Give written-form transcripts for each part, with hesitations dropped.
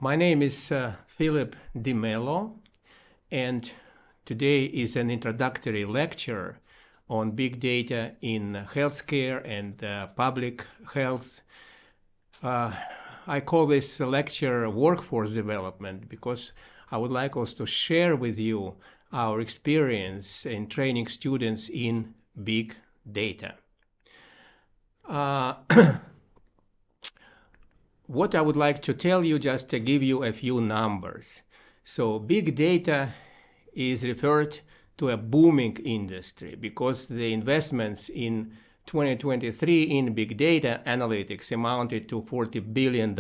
My name is Philip Di Melo, and today is an introductory lecture on big data in healthcare and public health. I call this lecture workforce development because I would like us to share with you our experience in training students in big data. What I would like to tell you, just to give you a few numbers. So big data is referred to a booming industry because the investments in 2023 in big data analytics amounted to $40 billion.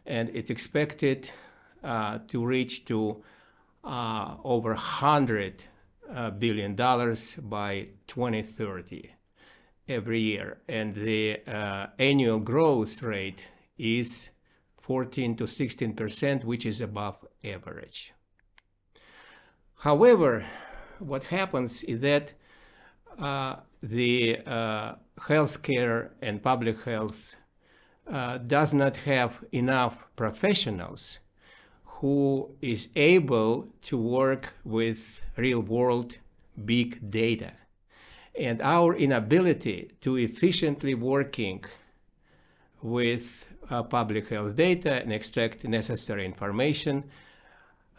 And it's expected to reach to over $100 billion by 2030 every year. And the annual growth rate is 14 to 16%, which is above average. However, what happens is that the healthcare and public health does not have enough professionals who is able to work with real-world big data. And our inability to efficiently working with public health data and extract necessary information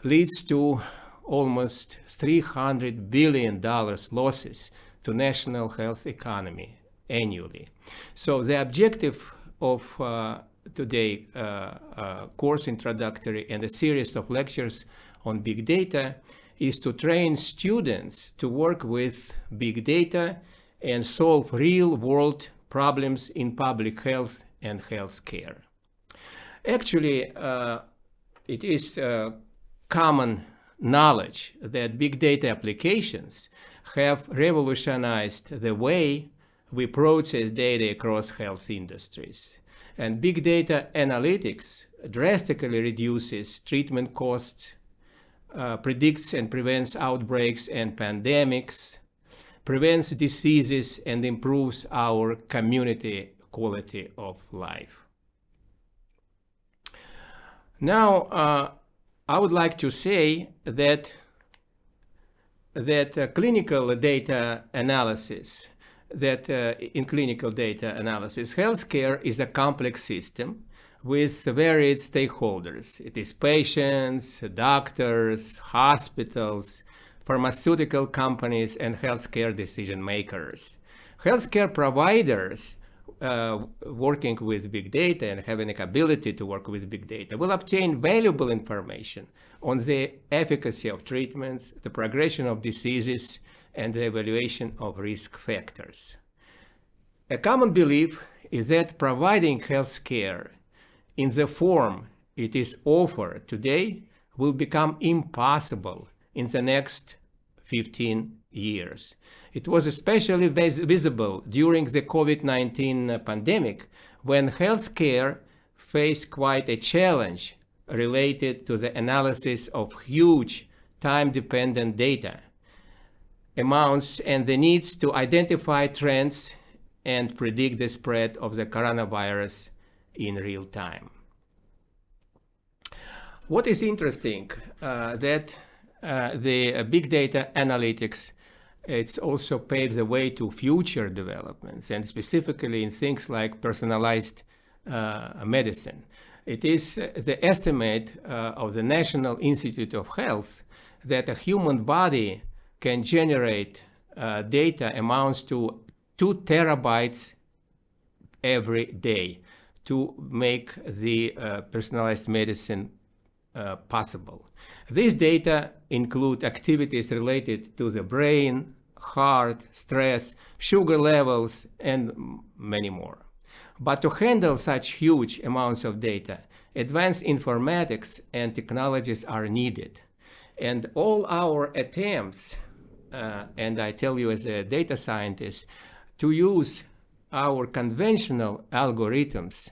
leads to almost $300 billion losses to national health economy annually. So the objective of today's course introductory and a series of lectures on big data is to train students to work with big data and solve real-world problems in public health and healthcare. Actually, it is common knowledge that big data applications have revolutionized the way we process data across health industries. And big data analytics drastically reduces treatment costs, predicts and prevents outbreaks and pandemics, prevents diseases, and improves our community quality of life. Now, I would like to say that clinical data analysis, in clinical data analysis, healthcare is a complex system with varied stakeholders. It is patients, doctors, hospitals, pharmaceutical companies, and healthcare decision makers. Healthcare providers working with big data and having the ability to work with big data will obtain valuable information on the efficacy of treatments, the progression of diseases, and the evaluation of risk factors. A common belief is that providing health care in the form it is offered today will become impossible in the next 15 years. It was especially visible during the COVID-19 pandemic, when healthcare faced quite a challenge related to the analysis of huge time-dependent data amounts and the needs to identify trends and predict the spread of the coronavirus in real time. What is interesting that the big data analytics, it's also paved the way to future developments, and specifically in things like personalized medicine. It is the estimate of the National Institute of Health that a human body can generate data amounts to 2 terabytes every day to make the personalized medicine possible. These data include activities related to the brain, heart, stress, sugar levels, and many more. But to handle such huge amounts of data, advanced informatics and technologies are needed. And all our attempts, and I tell you as a data scientist, to use our conventional algorithms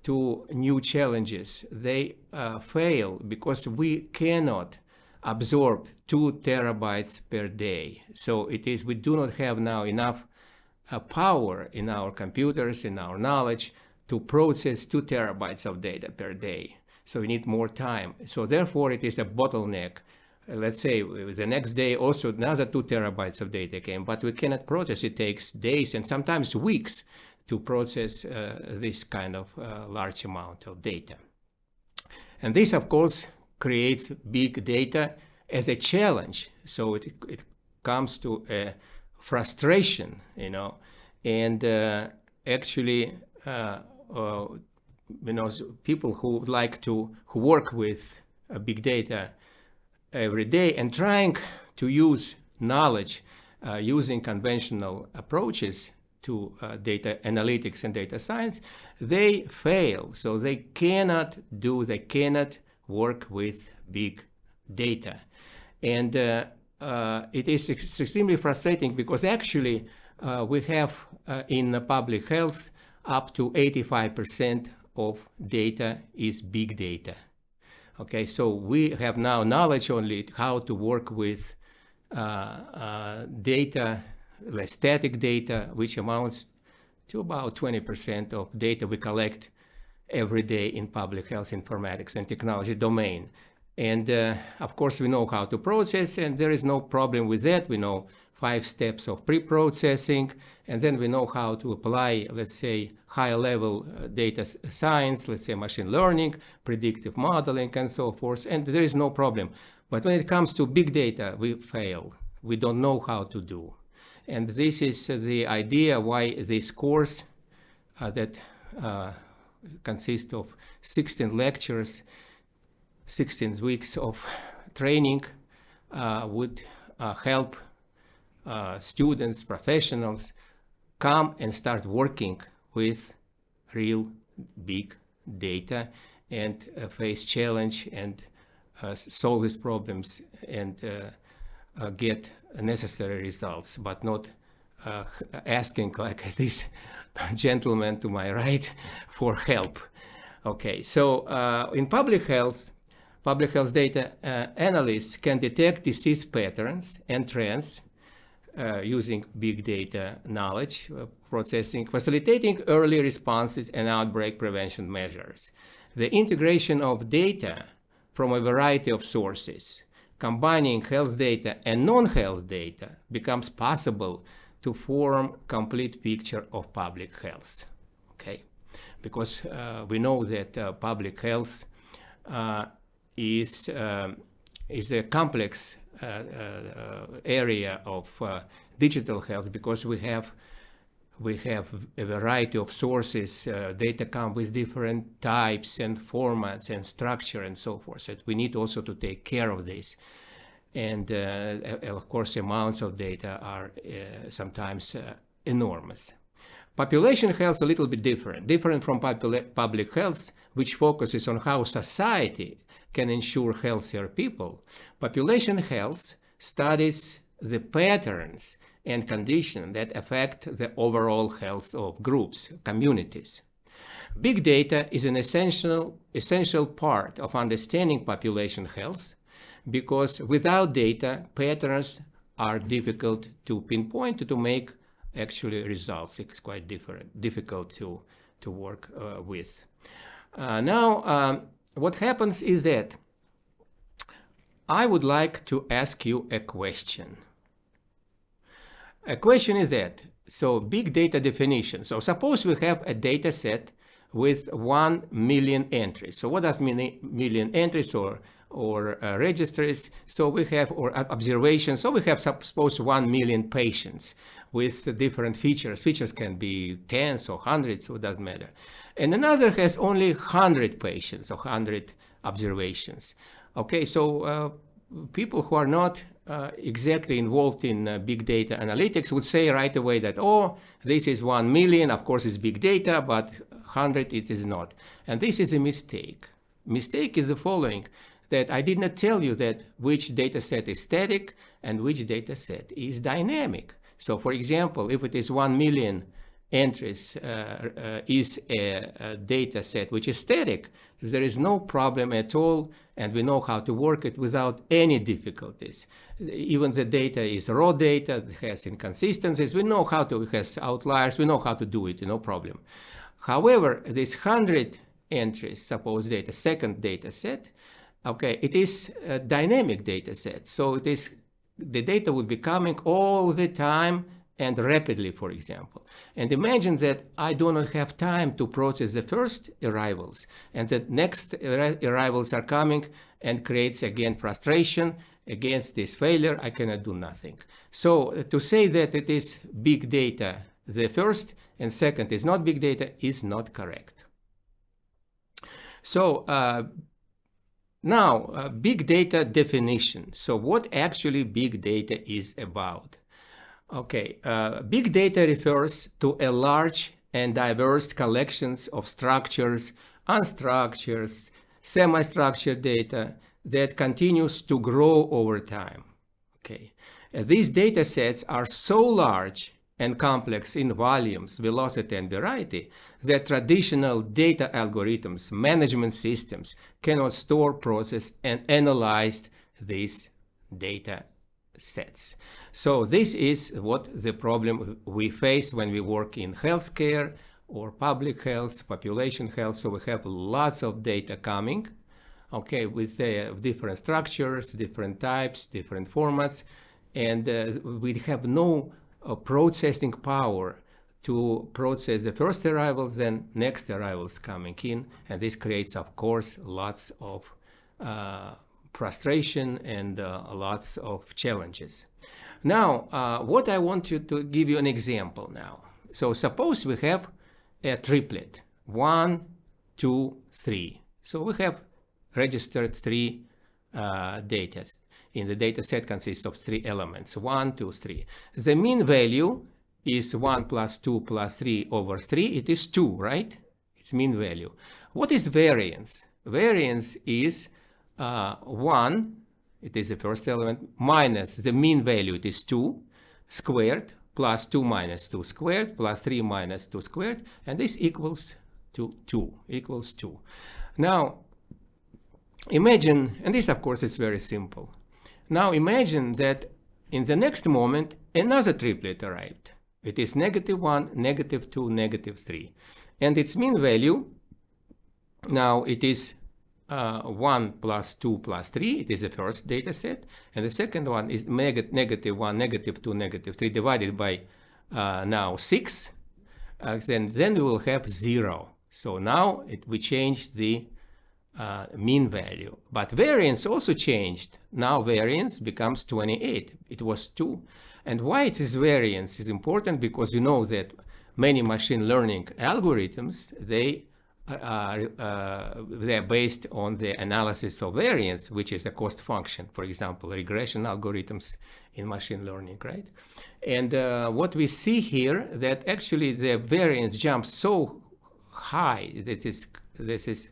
to new challenges, they fail because we cannot absorb 2 terabytes per day. So we do not have now enough power in our computers, in our knowledge, to process 2 terabytes of data per day. So we need more time. So therefore, it is a bottleneck. Let's say the next day also another 2 terabytes of data came, but we cannot process. It takes days and sometimes weeks to process this kind of large amount of data. And this, of course, creates big data as a challenge. So it comes to a frustration, you know, and actually, you know, people who like to work with big data every day and trying to use knowledge using conventional approaches to data analytics and data science, they fail. So they cannot work with big data. And it is extremely frustrating because actually we have in public health up to 85% of data is big data. Okay, so we have now knowledge only how to work with data, static data, which amounts to about 20% of data we collect every day in public health informatics and technology domain. And of course, we know how to process, and there is no problem with that. We know 5 steps of pre-processing, and then we know how to apply, let's say, high-level data science, let's say machine learning, predictive modeling, and so forth, and there is no problem. But when it comes to big data, we fail. We don't know how to do. And this is the idea why this course that consists of 16 lectures, 16 weeks of training would help students, professionals come and start working with real big data and face challenge and solve these problems and get necessary results, but not asking like this gentleman to my right for help. Okay, so in public health data analysts can detect disease patterns and trends using big data knowledge processing, facilitating early responses and outbreak prevention measures. The integration of data from a variety of sources, combining health data and non-health data, becomes possible to form complete picture of public health. Okay, because we know that public health is a complex area of digital health because we have a variety of sources. Data come with different types and formats and structure and so forth. So we need also to take care of this. And of course, amounts of data are sometimes enormous. Population health is a little bit different from public health, which focuses on how society can ensure healthier people. Population health studies the patterns and conditions that affect the overall health of groups, communities. Big data is an essential part of understanding population health because without data, patterns are difficult to pinpoint, to make actually results. It's quite difficult to work with. Now, what happens is that I would like to ask you a question. A question is that, so big data definition. So suppose we have a data set with 1 million entries. So what does million entries or registries? So we have, or observations. So we have, suppose 1 million patients with different features. Features can be tens or hundreds, so it doesn't matter. And another has only 100 patients or 100 observations. Okay, so people who are not exactly involved in big data analytics would say right away that, oh, this is 1 million, of course it's big data, but 100 it is not. And this is a mistake. Mistake is the following, that I did not tell you that which data set is static and which data set is dynamic. So for example, if it is 1 million entries is a data set which is static, there is no problem at all, and we know how to work it without any difficulties. Even the data is raw data, it has inconsistencies, we know how to, it has outliers, we know how to do it, no problem. However, this 100 entries, suppose data, second data set, okay, it is a dynamic data set. So it is, the data would be coming all the time and rapidly, for example. And imagine that I do not have time to process the first arrivals, and the next arrivals are coming and creates again frustration. Against this failure, I cannot do nothing. So to say that it is big data, the first and second is not big data, is not correct. So now, big data definition. So what actually big data is about? Okay, big data refers to a large and diverse collections of structures, unstructured, semi-structured data that continues to grow over time. Okay, these data sets are so large and complex in volumes, velocity, and variety that traditional data algorithms, management systems cannot store, process, and analyze these data sets. So this is what the problem we face when we work in healthcare or public health, population health. So we have lots of data coming, okay, with different structures, different types, different formats, and we have no processing power to process the first arrivals, then next arrivals coming in, and this creates, of course, lots of frustration and lots of challenges. Now, what I want to give you an example now. So suppose we have a triplet, 1, 2, 3. So we have registered 3 data. In the data set consists of 3 elements, 1, 2, 3. The mean value is 1 plus 2 plus 3 over 3. It is 2, right? It's mean value. What is variance? Variance is 1, it is the first element, minus the mean value, it is 2 squared, plus 2 minus 2 squared, plus 3 minus 2 squared, and this equals to 2, equals 2. Now, imagine, and this of course is very simple. Now imagine that in the next moment, another triplet arrived. It is -1, -2, -3. And its mean value, now it is 1 plus 2 plus 3. It is the first data set. And the second one is -1, -2, -3 divided by now 6. Then we will have 0. So now we change the mean value. But variance also changed. Now variance becomes 28. It was 2. And why it is variance is important, because you know that many machine learning algorithms, they are based on the analysis of variance, which is a cost function. For example, regression algorithms in machine learning, right? And what we see here, that actually the variance jumps so high. This is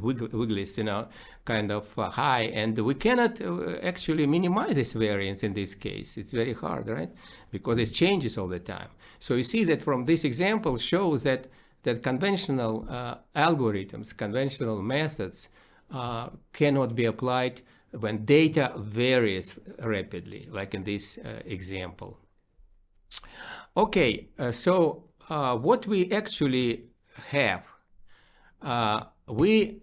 wigglers, you know, kind of high, and we cannot actually minimize this variance in this case. It's very hard, right? Because it changes all the time. So you see that from this example shows that conventional algorithms, conventional methods cannot be applied when data varies rapidly, like in this example. Okay, so what we actually have, we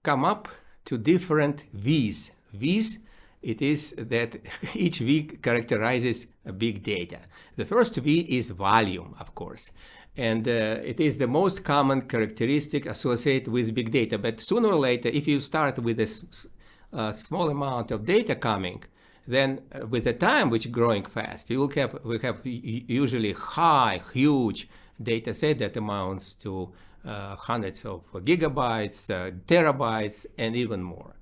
come up to different V's. V's, it is that each V characterizes a big data. The first V is volume, of course. And it is the most common characteristic associated with big data. But sooner or later, if you start with a small amount of data coming, then with the time, which is growing fast, we have usually huge data set that amounts to hundreds of gigabytes, terabytes, and even more.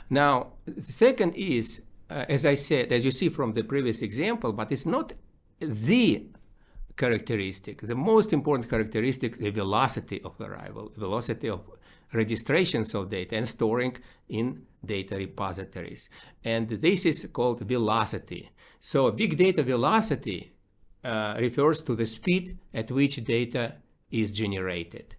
Now, the second is, as I said, as you see from the previous example, but it's not the characteristic. The most important characteristic is the velocity of arrival, velocity of registrations of data and storing in data repositories. And this is called velocity. So big data velocity refers to the speed at which data is generated.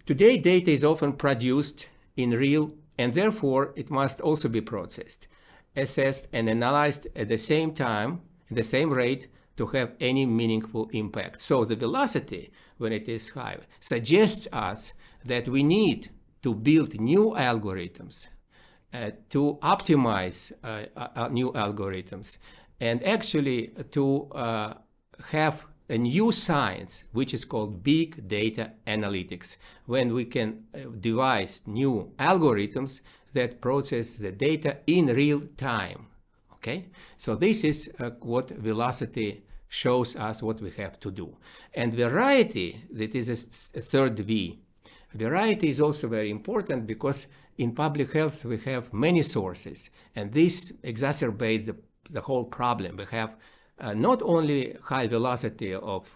Today, data is often produced in real, and therefore it must also be processed, assessed, and analyzed at the same time, at the same rate, to have any meaningful impact. So the velocity, when it is high, suggests us that we need to build new algorithms, to optimize new algorithms, and actually to have a new science, which is called big data analytics, when we can devise new algorithms that process the data in real time. Okay, so this is what velocity shows us what we have to do. And variety, that is a third V. Variety is also very important because in public health we have many sources, and this exacerbates the whole problem. We have not only high velocity of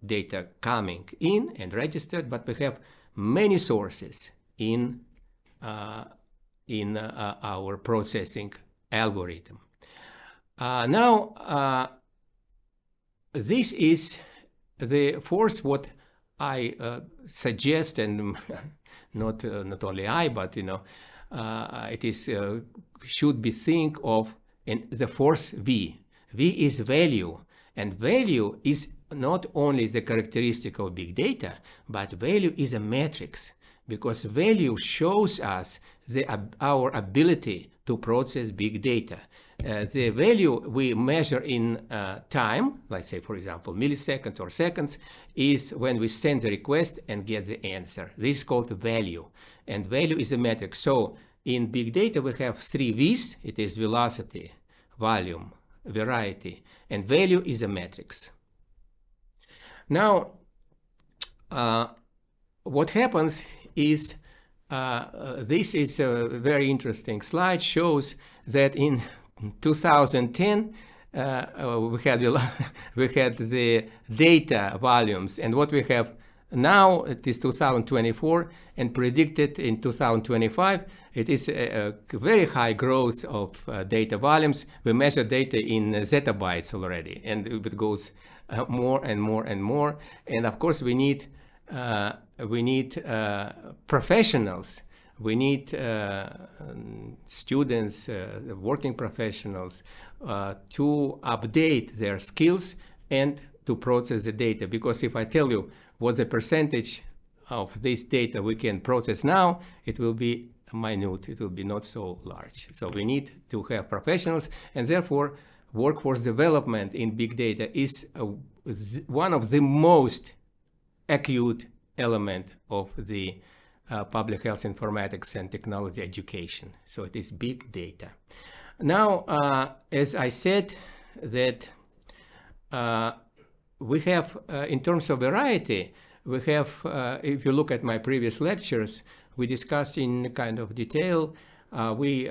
data coming in and registered, but we have many sources in our processing algorithm. Now, this is the force what I suggest, and not only I, but it is should be think of the force V. V is value, and value is not only the characteristic of big data, but value is a matrix, because value shows us our ability to process big data. The value we measure in time, let's say, for example, milliseconds or seconds, is when we send the request and get the answer. This is called value, and value is a metric. So in big data, we have three V's. It is velocity, volume, variety, and value is a matrix. Now, what happens is, this is a very interesting slide, shows that in 2010 we had the data volumes, and what we have now, it is 2024, and predicted in 2025, it is a very high growth of data volumes. We measure data in zettabytes already, and it goes more and more and more. And of course, we need professionals. We need students, working professionals, to update their skills and to process the data. Because if I tell you what the percentage of this data we can process now, it will be minute, it will be not so large. So we need to have professionals, and therefore workforce development in big data is one of the most acute element of the public health informatics and technology education. So it is big data. Now, as I said, that we have, in terms of variety, we have, if you look at my previous lectures, we discussed in kind of detail, we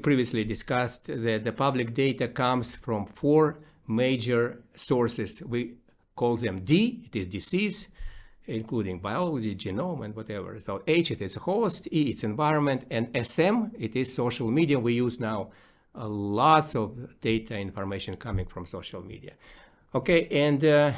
previously discussed that the public data comes from four major sources. We call them D, it is disease, including biology, genome, and whatever. So H, it is host, E, it's environment, and SM, it is social media. We use now lots of data information coming from social media. Okay, and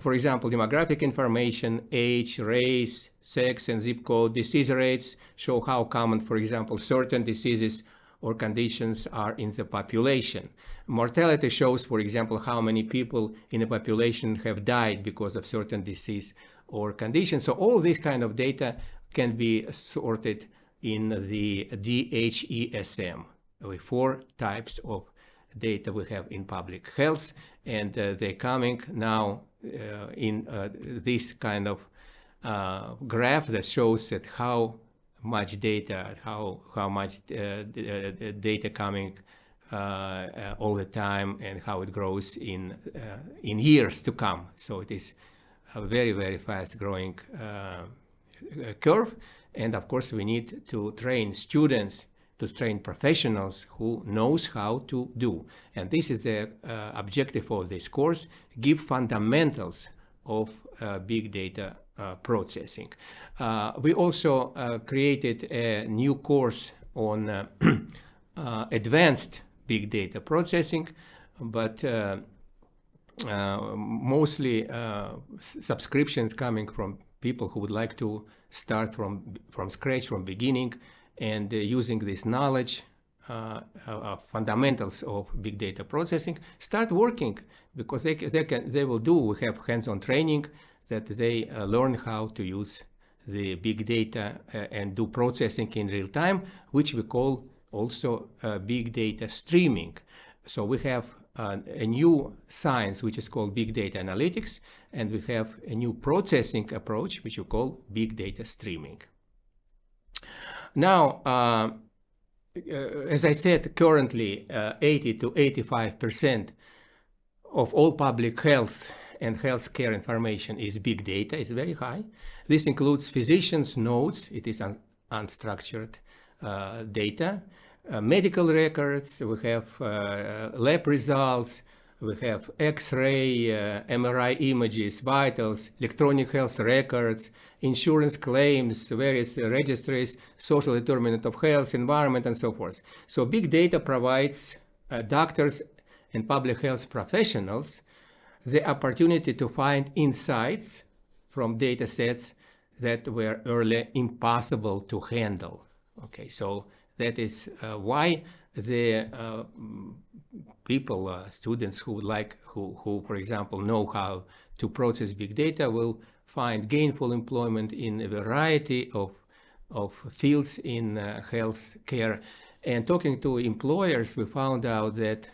for example, demographic information, age, race, sex, and zip code, disease rates show how common, for example, certain diseases or conditions are in the population. Mortality shows, for example, how many people in a population have died because of certain disease or condition. So all this kind of data can be sorted in the DHESM. With four types of data we have in public health, and they're coming now in this kind of graph that shows that how much data, how much data coming all the time, and how it grows in years to come. So it is a very, very fast growing curve. And of course, we need to train students, to train professionals who knows how to do. And this is the objective of this course, give fundamentals of big data processing. We also created a new course on advanced big data processing, but mostly subscriptions coming from people who would like to start from scratch, from beginning, and using this knowledge, fundamentals of big data processing, start working, because they will do. We have hands-on training. that they learn how to use the big data and do processing in real time, which we call also big data streaming. So we have a new science which is called big data analytics, and we have a new processing approach which we call big data streaming. Now, as I said, currently 80 to 85% of all public health and healthcare information is big data. It's very high. This includes physicians' notes. It is unstructured data. Medical records, we have lab results, we have X-ray, MRI images, vitals, electronic health records, insurance claims, various registries, social determinant of health, environment, and so forth. So big data provides doctors and public health professionals the opportunity to find insights from data sets that were earlier impossible to handle. Okay, so that is why the people, students who for example, know how to process big data will find gainful employment in a variety of fields in health care. And talking to employers, we found out that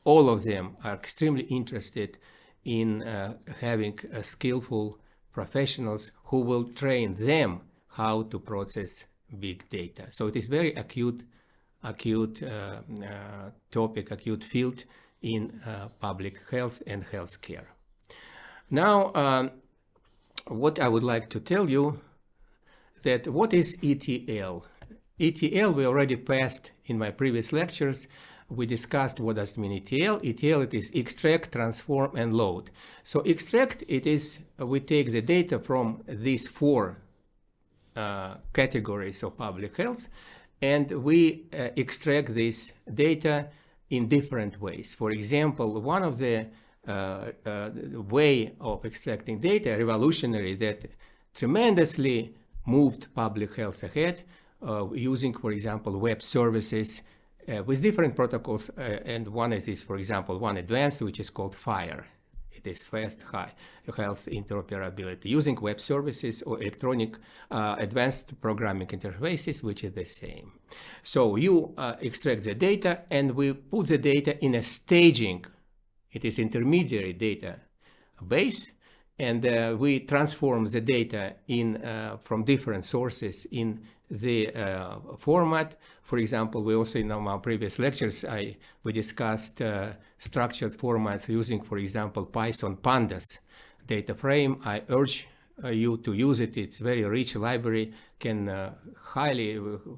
all of them are extremely interested in having skillful professionals who will train them how to process big data. So it is very acute topic, acute field in public health and healthcare. Now, what I would like to tell you that what is ETL? ETL we already passed in my previous lectures. We discussed what does it mean ETL. ETL, it is extract, transform, and load. So extract, it is we take the data from these four categories of public health, and we extract this data in different ways. For example, one of the way of extracting data, revolutionary, that tremendously moved public health ahead, using, for example, web services with different protocols, and one is this, for example, one advanced, which is called FHIR. It is fast, high health interoperability using web services or electronic advanced programming interfaces, which is the same. So you extract the data, and we put the data in a staging. It is intermediary database, and we transform the data in from different sources in the format. For example, we also in our previous lectures we discussed structured formats using, for example, Python pandas data frame. I urge you to use it. It's very rich library, can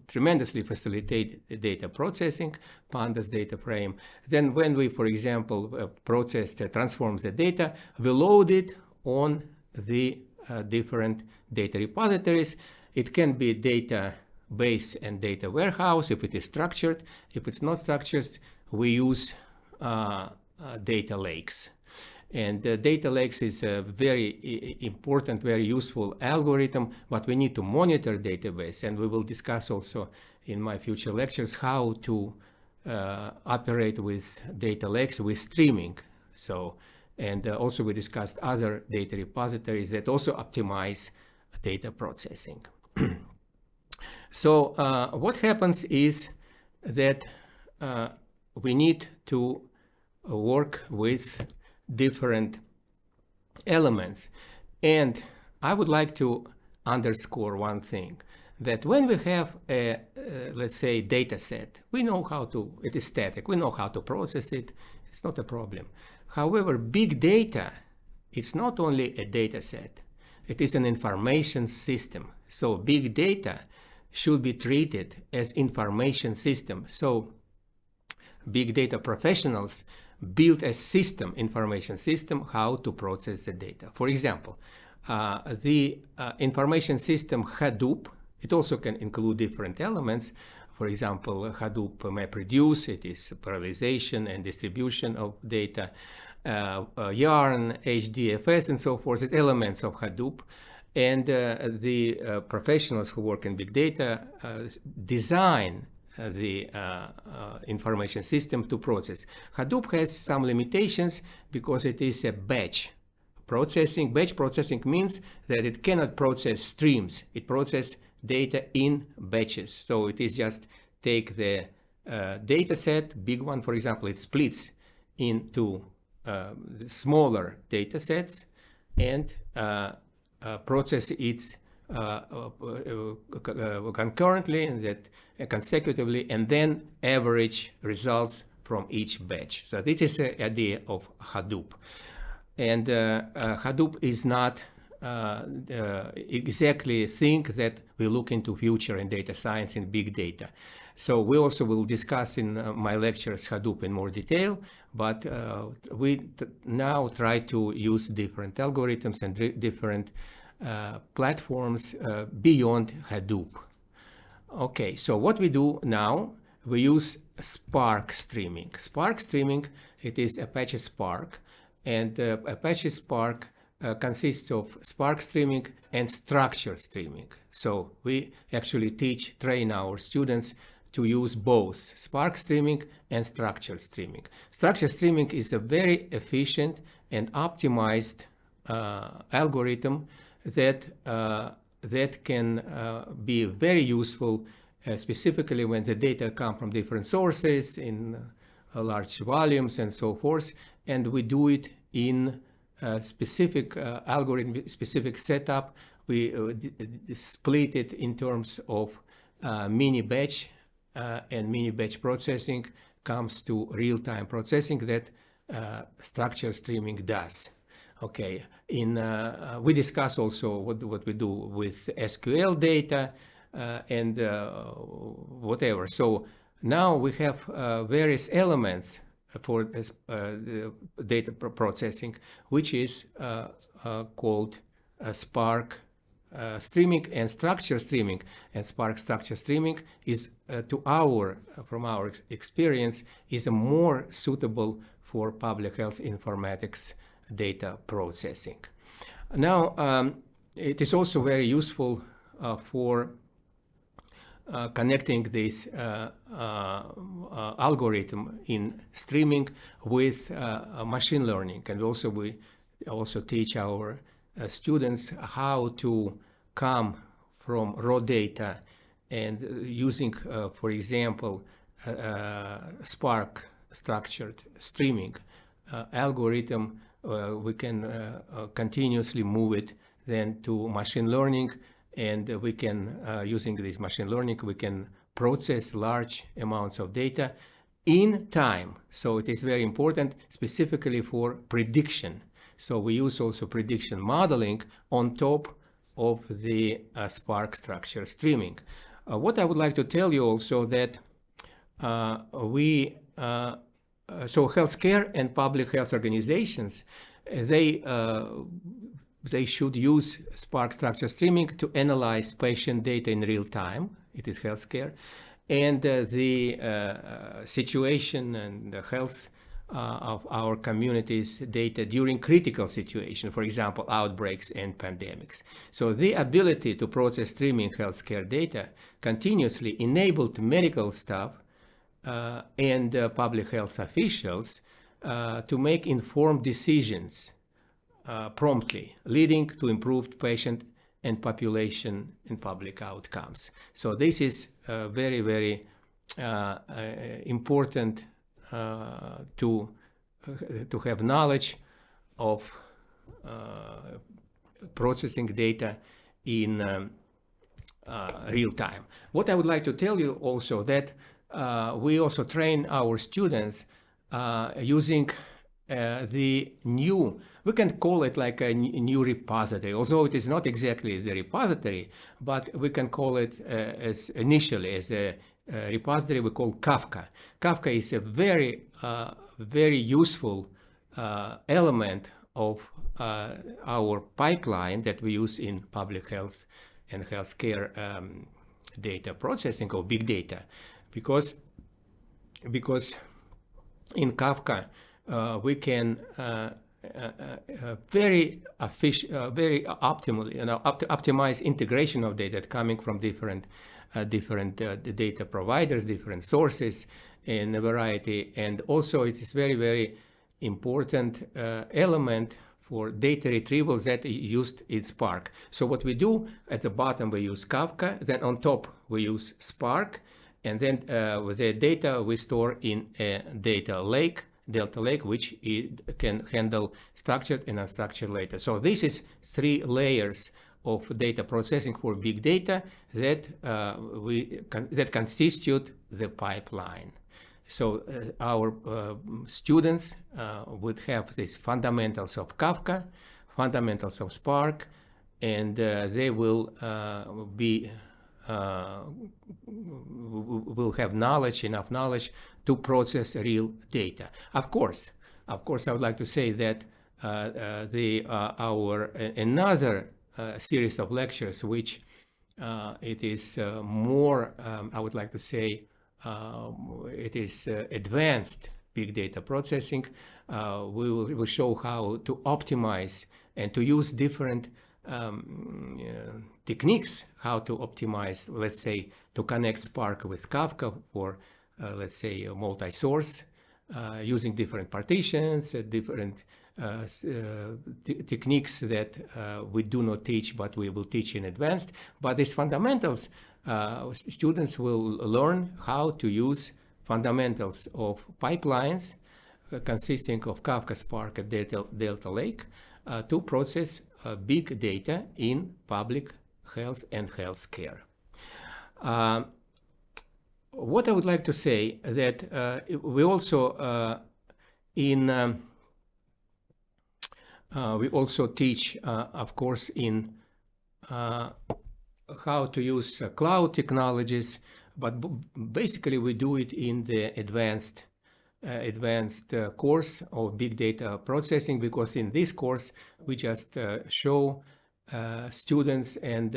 tremendously facilitate the data processing, pandas data frame. Then when we, for example, transform the data, we load it on the different data repositories. It can be database and data warehouse if it is structured. If it's not structured, we use data lakes. And data lakes is a very important, very useful algorithm, but we need to monitor database. And we will discuss also in my future lectures how to operate with data lakes with streaming. So, and also we discussed other data repositories that also optimize data processing. So what happens is that we need to work with different elements. And I would like to underscore one thing, that when we have a, let's say, data set, we know how to, it is static, we know how to process it, it's not a problem. However, big data, it's not only a data set, it is an information system. So big data should be treated as information system. So big data professionals build a system, information system, how to process the data. For example, the information system Hadoop, it also can include different elements. For example, Hadoop MapReduce, it is parallelization and distribution of data. Yarn, HDFS, and so forth, it's elements of Hadoop. And the professionals who work in big data design the information system to process. Hadoop has some limitations because it is a batch processing. Batch processing means that it cannot process streams. It processes data in batches. So it is just take the data set, big one, for example, it splits into smaller data sets and process it concurrently and that consecutively, and then average results from each batch. So this is the idea of Hadoop. And Hadoop is not exactly think that we look into future in data science and big data. So we also will discuss in my lectures Hadoop in more detail, but we now try to use different algorithms and different platforms beyond Hadoop. Okay, so what we do now, we use Spark streaming. Spark streaming, it is Apache Spark, and Apache Spark consists of Spark streaming and structured streaming. So we actually train our students to use both Spark streaming and structured streaming. Structured streaming is a very efficient and optimized algorithm that can be very useful, specifically when the data come from different sources in large volumes and so forth, and we do it in a specific algorithm, specific setup. We split it in terms of mini batch, and mini batch processing comes to real-time processing that structured streaming does. Okay, we discuss also what we do with SQL data and whatever. So now we have various elements for this, data processing, which is called Spark streaming and structure streaming. And Spark structure streaming is, from our experience, is more suitable for public health informatics data processing. Now, it is also very useful for connecting this algorithm in streaming with machine learning, and also we also teach our students how to come from raw data and using, for example, Spark structured streaming algorithm, we can continuously move it then to machine learning, and we can, using this machine learning, we can process large amounts of data in time. So it is very important, specifically for prediction. So we use also prediction modeling on top of the Spark structure streaming. What I would like to tell you also that so healthcare and public health organizations, they should use Spark structure streaming to analyze patient data in real time. It is healthcare, and the situation and the health of our community's data during critical situations, for example, outbreaks and pandemics. So the ability to process streaming healthcare data continuously enabled medical staff and public health officials to make informed decisions promptly, leading to improved patient and population and public outcomes. So this is very, very important to have knowledge of processing data in real time. What I would like to tell you also that we also train our students using the new, we can call it like a new repository, although it is not exactly the repository, but we can call it as initially as a repository we call Kafka. Kafka is a very, very useful element of our pipeline that we use in public health and healthcare data processing or big data, because in Kafka we can very optimally, optimize integration of data coming from different data providers, different sources in a variety. And also it is very, very important element for data retrieval that is used in Spark. So what we do, at the bottom we use Kafka, then on top we use Spark, and then with the data we store in a data lake, Delta Lake, which can handle structured and unstructured data. So this is 3 layers of data processing for big data that that constitute the pipeline. So our students would have these fundamentals of Kafka, fundamentals of Spark, and they will have enough knowledge to process real data. Of course, I would like to say that another series of lectures, which it is more, I would like to say, it is advanced big data processing. We will show how to optimize and to use different techniques, how to optimize, let's say, to connect Spark with Kafka for, let's say, multi-source, using different partitions, different techniques that we do not teach, but we will teach in advanced. But these fundamentals, students will learn how to use fundamentals of pipelines consisting of Kafka, Spark, and Delta Lake to process big data in public health and healthcare. What I would like to say that we also we also teach, of course, in how to use cloud technologies, but basically we do it in the advanced course of big data processing, because in this course we just show students, and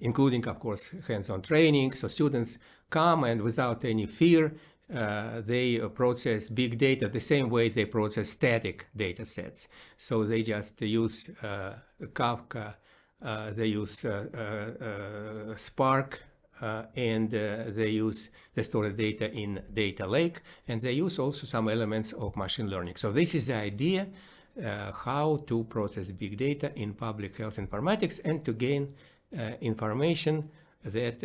including, of course, hands-on training. So students come and without any fear, they process big data the same way they process static data sets. So they just use Kafka, they use Spark, and they store the data in data lake, and they use also some elements of machine learning. So this is the idea how to process big data in public health informatics and to gain information that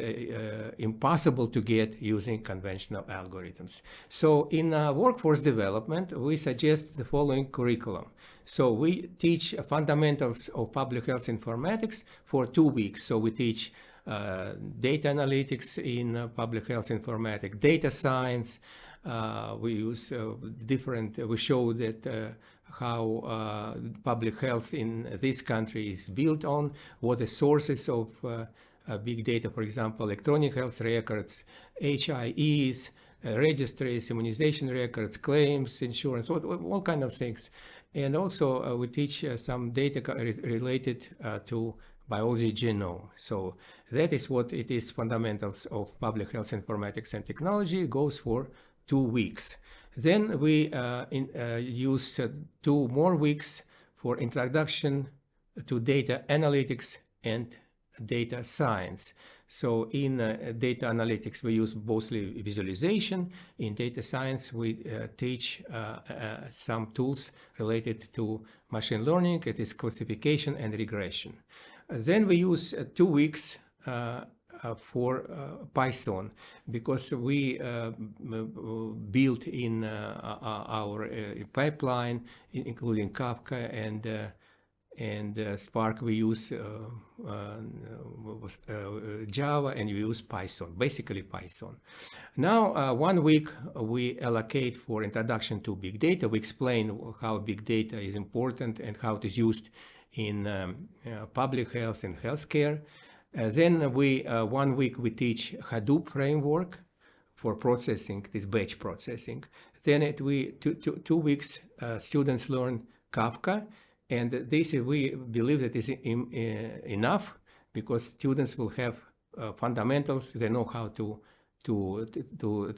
impossible to get using conventional algorithms. So in workforce development, we suggest the following curriculum. So we teach fundamentals of public health informatics for 2 weeks. So we teach data analytics in public health informatics, data science. We use we show that how public health in this country is built on, what the sources of big data, for example, electronic health records, HIEs, registries, immunization records, claims, insurance, all kind of things. And also we teach some data related to biology genome. So that is what it is, fundamentals of public health informatics and technology. It goes for 2 weeks. Then we use 2 more weeks for introduction to data analytics and data science. So in data analytics, we use mostly visualization. In data science, we teach some tools related to machine learning. It is classification and regression. Then we use 2 weeks for Python, because we built in our pipeline, including Kafka and Spark. We use Java, and we use Python, basically Python. Now, 1 week we allocate for introduction to big data. We explain how big data is important and how it is used in public health and healthcare. Then 1 week we teach Hadoop framework for processing, this batch processing. Then 2 weeks students learn Kafka, and this we believe that is enough, because students will have fundamentals. They know how to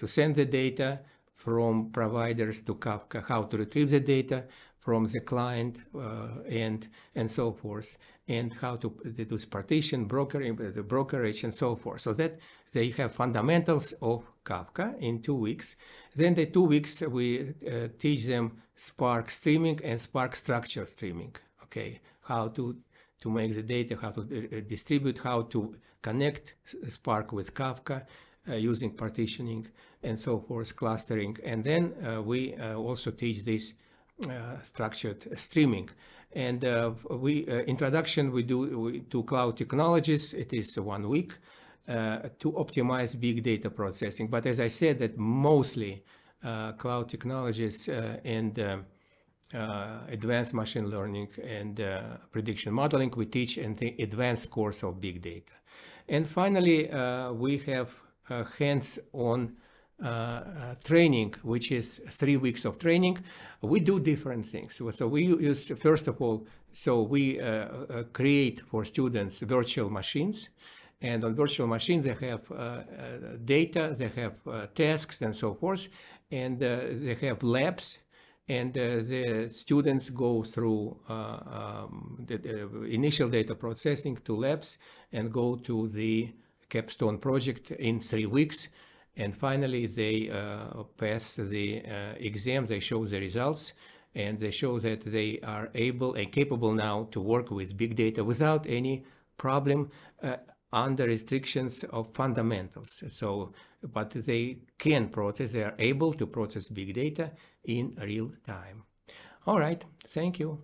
send the data from providers to Kafka, how to retrieve the data from the client, and so forth, and how to do partition, brokerage, and so forth. So that they have fundamentals of Kafka in 2 weeks. Then the 2 weeks we teach them Spark streaming and Spark structure streaming. okay, how to make the data, how to distribute, how to connect Spark with Kafka using partitioning and so forth, clustering. And then we also teach this structured streaming. And introduction we do to cloud technologies. It is 1 week to optimize big data processing. But as I said, that mostly cloud technologies and advanced machine learning and prediction modeling we teach in the advanced course of big data. And finally, we have hands-on training, which is 3 weeks of training. We do different things. So we use, first of all, so we create for students virtual machines. And on virtual machines, they have data, they have tasks and so forth, and they have labs. And the students go through the initial data processing to labs and go to the capstone project in 3 weeks. And finally, they pass the exam, they show the results, and they show that they are able and capable now to work with big data without any problem under restrictions of fundamentals. So, but they can process, they are able to process big data in real time. All right, thank you.